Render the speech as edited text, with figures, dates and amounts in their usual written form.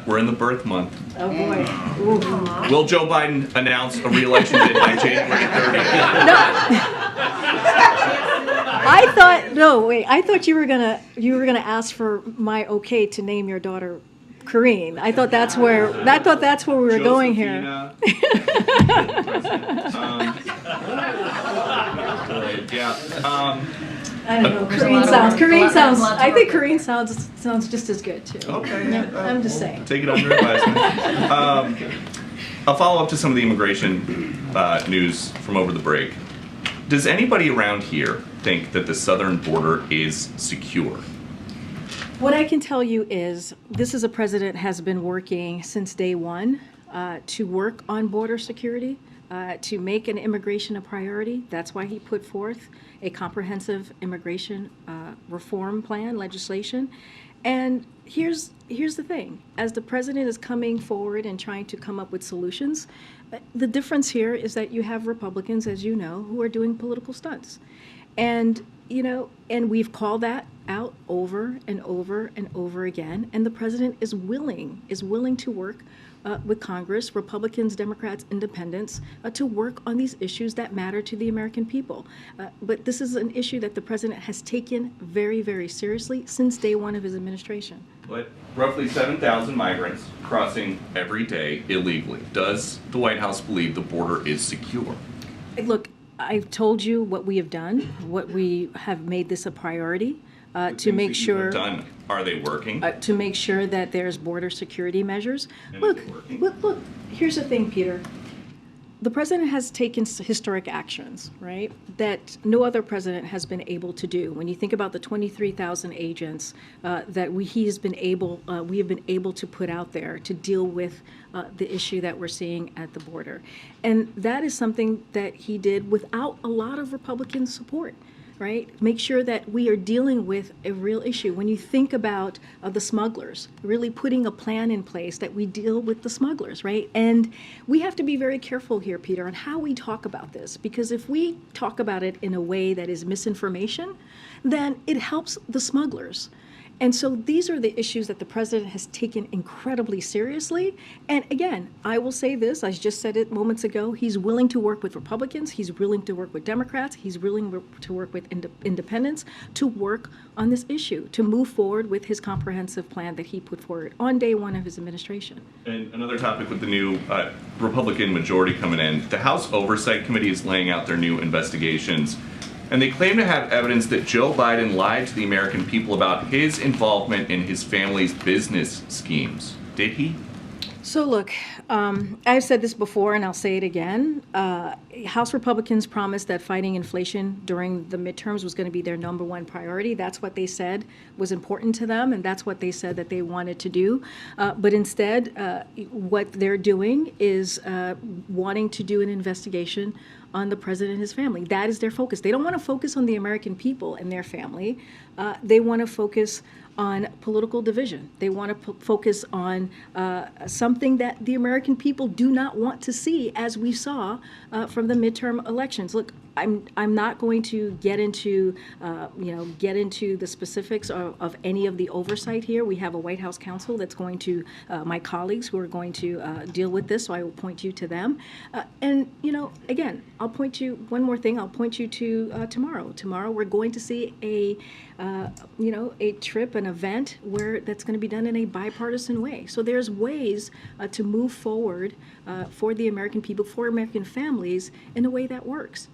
We're in the birth month. Oh boy. Ooh. Will Joe Biden announce a re-election bid by January 30th? No. I thought you were gonna ask for my okay to name your daughter Corrine. I thought that's where we were going here. I don't know. I think Corrine sounds just as good too. Okay. Yeah, I'm just saying. Take it under advisement. I'll follow up to some of the immigration news from over the break. Does anybody around here think that the southern border is secure? What I can tell you is this is a president has been working since day one to work on border security, to make an immigration a priority. That's why he put forth a comprehensive immigration reform plan, legislation. And here's the thing. As the president is coming forward and trying to come up with solutions, the difference here is that you have Republicans, as you know, who are doing political stunts. And, and we've called that out over and over and over again. And the president is willing to work with Congress, Republicans, Democrats, Independents, to work on these issues that matter to the American people. But this is an issue that the president has taken very, very seriously since day one of his administration. But roughly 7,000 migrants crossing every day illegally. Does the White House believe the border is secure? Look, I've told you what we have done, what we have made this a priority. To make sure done. Are they working? To make sure that there's border security measures. And Look, here's the thing, Peter. The president has taken historic actions, right, that no other president has been able to do. When you think about the 23,000 agents that we have been able to put out there to deal with the issue that we're seeing at the border. And that is something that he did without a lot of Republican support. Right? Make sure that we are dealing with a real issue. When you think about the smugglers, really putting a plan in place that we deal with the smugglers, right? And we have to be very careful here, Peter, on how we talk about this, because if we talk about it in a way that is misinformation, then it helps the smugglers. And so these are the issues that the president has taken incredibly seriously. And again, I will say this, I just said it moments ago, he's willing to work with Republicans, he's willing to work with Democrats, he's willing to work with independents to work on this issue, to move forward with his comprehensive plan that he put forward on day one of his administration. And another topic with the new Republican majority coming in, the House Oversight Committee is laying out their new investigations. And they claim to have evidence that Joe Biden lied to the American people about his involvement in his family's business schemes. Did he? So look, I've said this before and I'll say it again. House Republicans promised that fighting inflation during the midterms was going to be their number one priority. That's what they said was important to them, and that's what they said that they wanted to do. But instead, what they're doing is wanting to do an investigation on the president and his family. That is their focus. They don't want to focus on the American people and their family. They want to focus on political division. They want to focus on something that the American people do not want to see, as we saw from the midterm elections. Look, I'm not going to get into the specifics of any of the oversight here. We have a White House counsel that's going to my colleagues who are going to deal with this. So I will point you to them. And again, I'll point you one more thing. I'll point you to tomorrow. Tomorrow we're going to see a trip, an event where that's going to be done in a bipartisan way. So there's ways to move forward for the American people, for American families in a way that works.